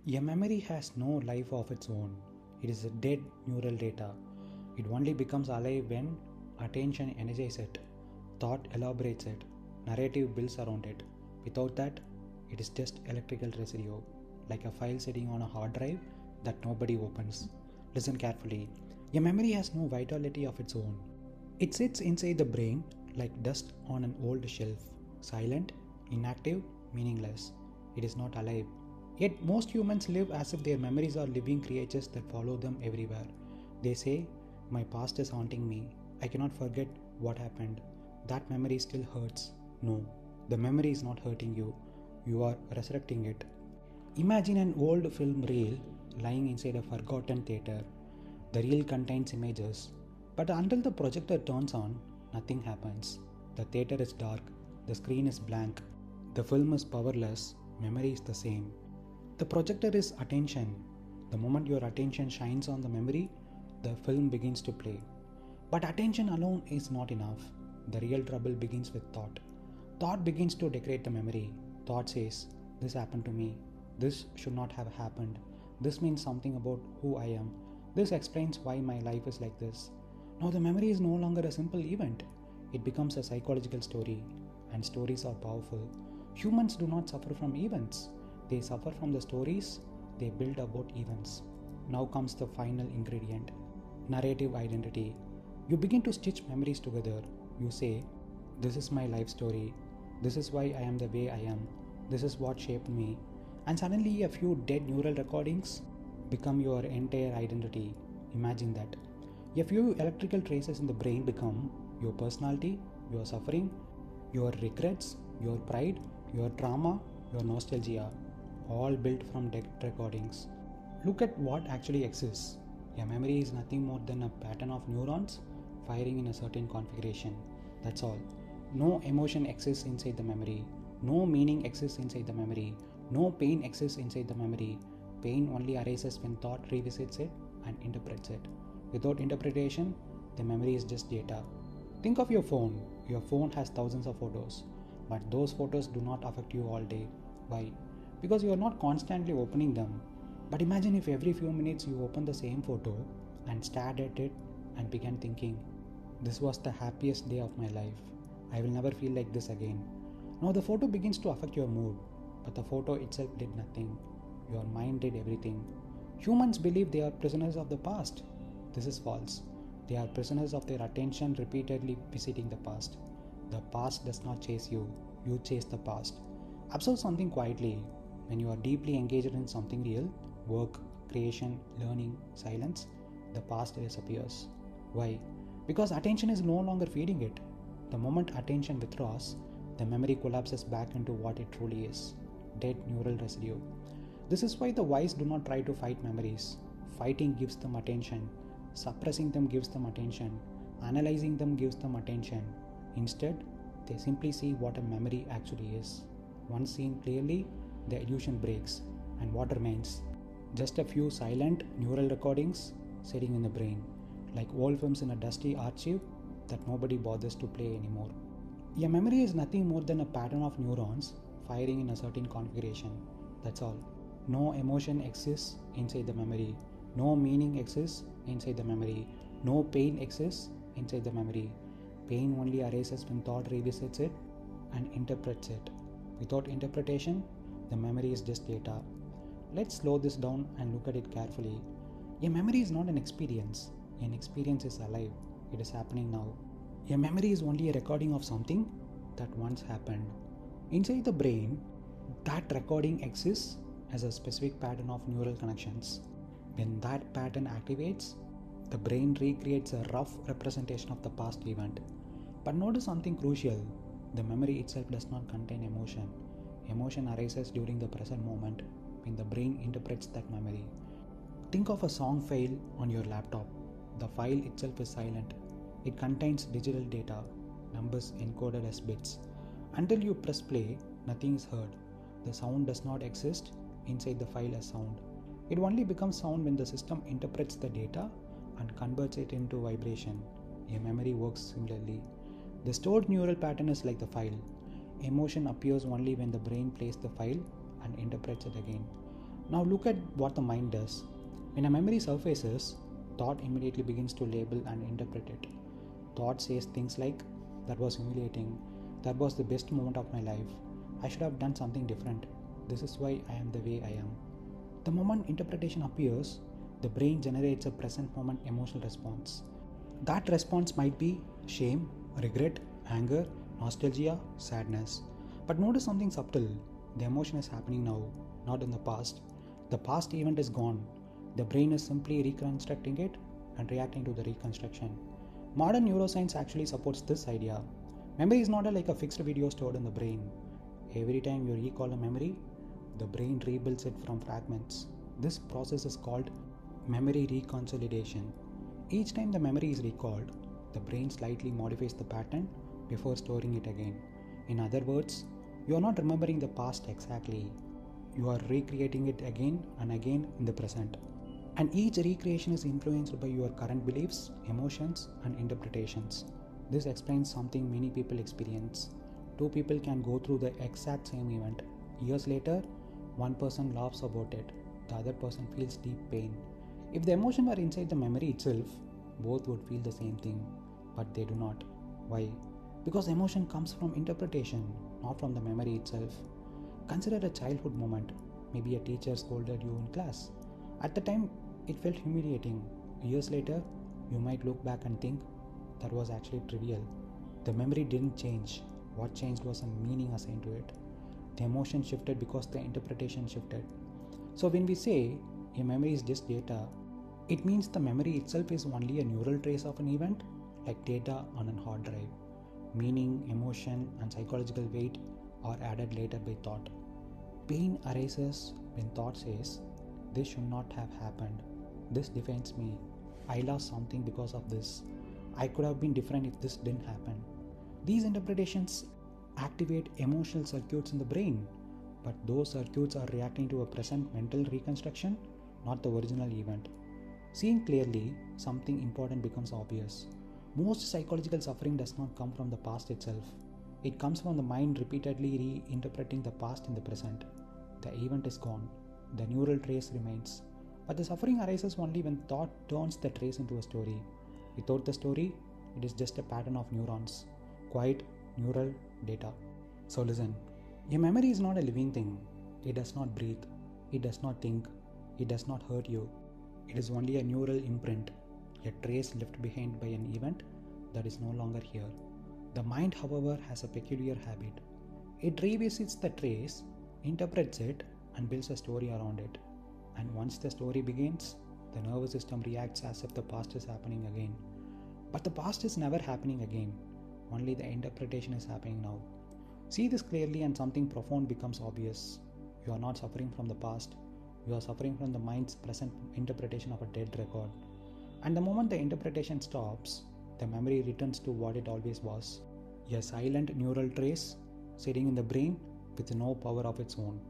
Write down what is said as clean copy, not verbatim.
A memory has no life of its own. It is a dead neural data. It only becomes alive when attention energizes it, thought elaborates it, narrative builds around it. Without that, it is just electrical residue, like a file sitting on a hard drive that nobody opens. Listen carefully. A memory has no vitality of its own. It sits inside the brain like dust on an old shelf, silent, inactive, meaningless. It is not alive. Yet most humans live as if their memories are living creatures that follow them everywhere. They say, "My past is haunting me. I cannot forget what happened. That memory still hurts." No, the memory is not hurting you. You are resurrecting it. Imagine an old film reel lying inside a forgotten theater. The reel contains images, but until the projector turns on, nothing happens. The theater is dark, the screen is blank, the film is powerless, memory is the same. The projector is attention. The moment your attention shines on the memory, the film begins to play. But attention alone is not enough. The real trouble begins with thought. Thought begins to decorate the memory. Thought says, "This happened to me. This should not have happened. This means something about who I am. This explains why my life is like this." Now the memory is no longer a simple event. It becomes a psychological story, and stories are powerful. Humans do not suffer from events. They suffer from the stories they build about events. Now comes the final ingredient, narrative identity. You begin to stitch memories together. You say, "This is my life story. This is why I am the way I am. This is what shaped me." And suddenly a few dead neural recordings become your entire identity. Imagine that. A few electrical traces in the brain become your personality, your suffering, your regrets, your pride, your trauma, your nostalgia, all built from dead recordings. Look at what actually exists. A memory is nothing more than a pattern of neurons firing in a certain configuration. That's all. No emotion exists inside the memory. No meaning exists inside the memory. No pain exists inside the memory. Pain only arises when thought revisits it and interprets it. Without interpretation, the memory is just data. Think of your phone. Your phone has thousands of photos, but those photos do not affect you all day. Why? Because you are not constantly opening them. But imagine if every few minutes you open the same photo and stared at it and began thinking, "This was the happiest day of my life. I will never feel like this again." Now the photo begins to affect your mood, but the photo itself did nothing. Your mind did everything. Humans believe they are prisoners of the past. This is false. They are prisoners of their attention repeatedly visiting the past. The past does not chase you. You chase the past. Observe something quietly. When you are deeply engaged in something real, work, creation, learning, silence, the past disappears. Why? Because attention is no longer feeding it. The moment attention withdraws, the memory collapses back into what it truly is, dead neural residue. This is why the wise do not try to fight memories. Fighting gives them attention. Suppressing them gives them attention. Analyzing them gives them attention. Instead, they simply see what a memory actually is. Once seen clearly, the illusion breaks, and what remains? Just a few silent neural recordings sitting in the brain, like old films in a dusty archive that nobody bothers to play anymore. A memory is nothing more than a pattern of neurons firing in a certain configuration. That's all. No emotion exists inside the memory. No meaning exists inside the memory. No pain exists inside the memory. Pain only arises when thought revisits it and interprets it. Without interpretation, the memory is just data. Let's slow this down and look at it carefully. A memory is not an experience. An experience is alive. It is happening now. A memory is only a recording of something that once happened. Inside the brain, that recording exists as a specific pattern of neural connections. When that pattern activates, the brain recreates a rough representation of the past event. But notice something crucial. The memory itself does not contain emotion. Emotion arises during the present moment when the brain interprets that memory. Think of a song file on your laptop. The file itself is silent. It contains digital data, numbers encoded as bits. Until you press play, nothing is heard. The sound does not exist inside the file as sound. It only becomes sound when the system interprets the data and converts it into vibration. A memory works similarly. The stored neural pattern is like the file. Emotion appears only when the brain plays the file and interprets it again. Now look at what the mind does. When a memory surfaces, thought immediately begins to label and interpret it. Thought says things like, that was humiliating, that was the best moment of my life, I should have done something different, this is why I am the way I am. The moment interpretation appears, the brain generates a present moment emotional response. That response might be shame, regret, anger, nostalgia, sadness. But notice something subtle. The emotion is happening now, not in the past. The past event is gone. The brain is simply reconstructing it and reacting to the reconstruction. Modern neuroscience actually supports this idea. Memory is not like a fixed video stored in the brain. Every time you recall a memory, the brain rebuilds it from fragments. This process is called memory reconsolidation. Each time the memory is recalled, the brain slightly modifies the pattern before storing it again. In other words, you are not remembering the past exactly. You are recreating it again and again in the present. And each recreation is influenced by your current beliefs, emotions, and interpretations. This explains something many people experience. Two people can go through the exact same event. Years later, one person laughs about it, the other person feels deep pain. If the emotion were inside the memory itself, both would feel the same thing, but they do not. Why? Because emotion comes from interpretation, not from the memory itself. Consider a childhood moment. Maybe a teacher scolded you in class. At the time, it felt humiliating. Years later, you might look back and think, that was actually trivial. The memory didn't change. What changed was a meaning assigned to it. The emotion shifted because the interpretation shifted. So when we say a memory is just data, it means the memory itself is only a neural trace of an event, like data on a hard drive. Meaning, emotion, and psychological weight are added later by thought. Pain arises when thought says, this should not have happened. This defines me. I lost something because of this. I could have been different if this didn't happen. These interpretations activate emotional circuits in the brain, but those circuits are reacting to a present mental reconstruction, not the original event. Seeing clearly, something important becomes obvious. Most psychological suffering does not come from the past itself. It comes from the mind repeatedly reinterpreting the past in the present. The event is gone. The neural trace remains. But the suffering arises only when thought turns the trace into a story. Without the story, it is just a pattern of neurons. Quiet, neural data. So listen, your memory is not a living thing. It does not breathe. It does not think. It does not hurt you. It is only a neural imprint, a trace left behind by an event that is no longer here. The mind, however, has a peculiar habit. It revisits the trace, interprets it, and builds a story around it. And once the story begins, the nervous system reacts as if the past is happening again. But the past is never happening again. Only the interpretation is happening now. See this clearly and something profound becomes obvious. You are not suffering from the past. You are suffering from the mind's present interpretation of a dead record. And the moment the interpretation stops, the memory returns to what it always was. A silent neural trace sitting in the brain with no power of its own.